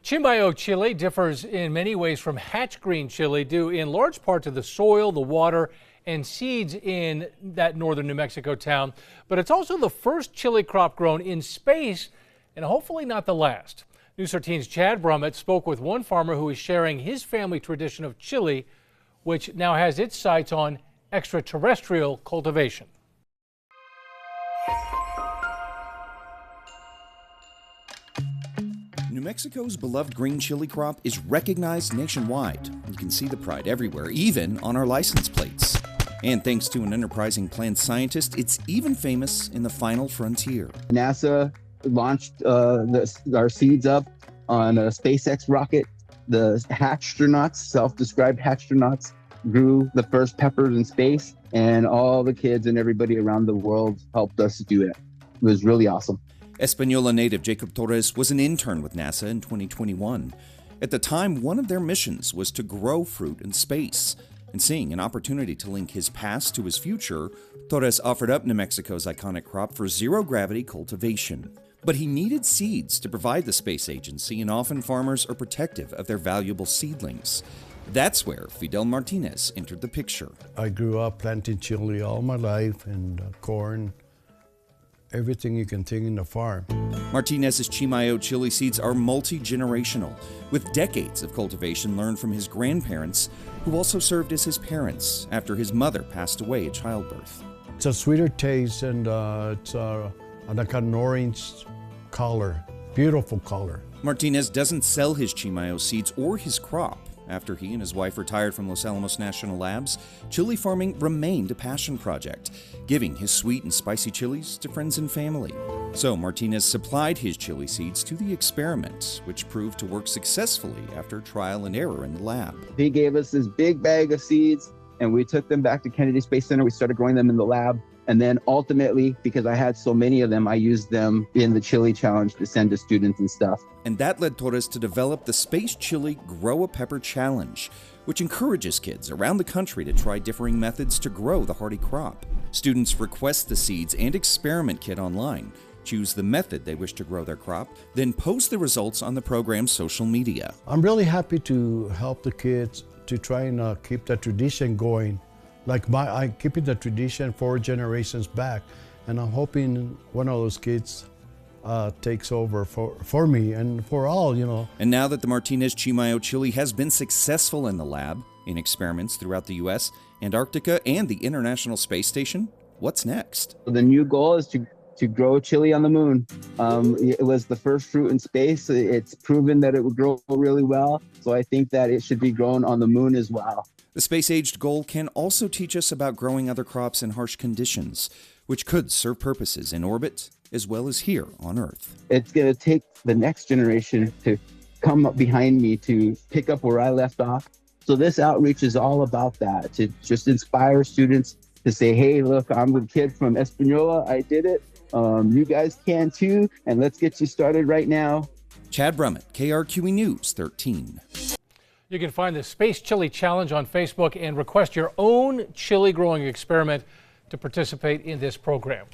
Chimayo chile differs in many ways from hatch green chile due in large part to the soil, the water, and seeds in that northern New Mexico town. But it's also the first chili crop grown in space and hopefully not the last. News 13's Chad Brummett spoke with one farmer who is sharing his family tradition of chili, which now has its sights on extraterrestrial cultivation. New Mexico's beloved green chili crop is recognized nationwide. You can see the pride everywhere, even on our license plates. And thanks to an enterprising plant scientist, it's even famous in the final frontier. NASA launched our seeds up on a SpaceX rocket. The hatchstronauts, self-described hatchstronauts, grew the first peppers in space, and all the kids and everybody around the world helped us do it. It was really awesome. Española native Jacob Torres was an intern with NASA in 2021. At the time, one of their missions was to grow fruit in space. And seeing an opportunity to link his past to his future, Torres offered up New Mexico's iconic crop for zero-gravity cultivation. But he needed seeds to provide the space agency, and often farmers are protective of their valuable seedlings. That's where Fidel Martinez entered the picture. I grew up planting chili all my life, and corn, everything you can think in the farm. Martinez's Chimayo chili seeds are multi-generational, with decades of cultivation learned from his grandparents, who also served as his parents after his mother passed away at childbirth. It's a sweeter taste, and it's like an orange color, beautiful color. Martinez doesn't sell his Chimayo seeds or his crop. After he and his wife retired from Los Alamos National Labs, chili farming remained a passion project, giving his sweet and spicy chilies to friends and family. So Martinez supplied his chili seeds to the experiment, which proved to work successfully after trial and error in the lab. He gave us this big bag of seeds, and we took them back to Kennedy Space Center. We started growing them in the lab. And then ultimately, because I had so many of them, I used them in the chili challenge to send to students and stuff. And that led Torres to develop the Space Chili Grow a Pepper Challenge, which encourages kids around the country to try differing methods to grow the hardy crop. Students request the seeds and experiment kit online, choose the method they wish to grow their crop, then post the results on the program's social media. I'm really happy to help the kids to try and keep the tradition going. Like I'm keeping the tradition 4 generations back, and I'm hoping one of those kids takes over for me and for all, you know. And now that the Martinez Chimayo chili has been successful in the lab, in experiments throughout the U.S., Antarctica, and the International Space Station, what's next? The new goal is to grow chili on the moon. It was the first fruit in space. It's proven that it would grow really well, so I think that it should be grown on the moon as well. The space-aged goal can also teach us about growing other crops in harsh conditions, which could serve purposes in orbit as well as here on Earth. It's going to take the next generation to come up behind me to pick up where I left off. So this outreach is all about that, to just inspire students to say, hey, look, I'm the kid from Española. I did it. You guys can too, and let's get you started right now. Chad Brummett, KRQE News 13. You can find the Space Chili Challenge on Facebook and request your own chili growing experiment to participate in this program.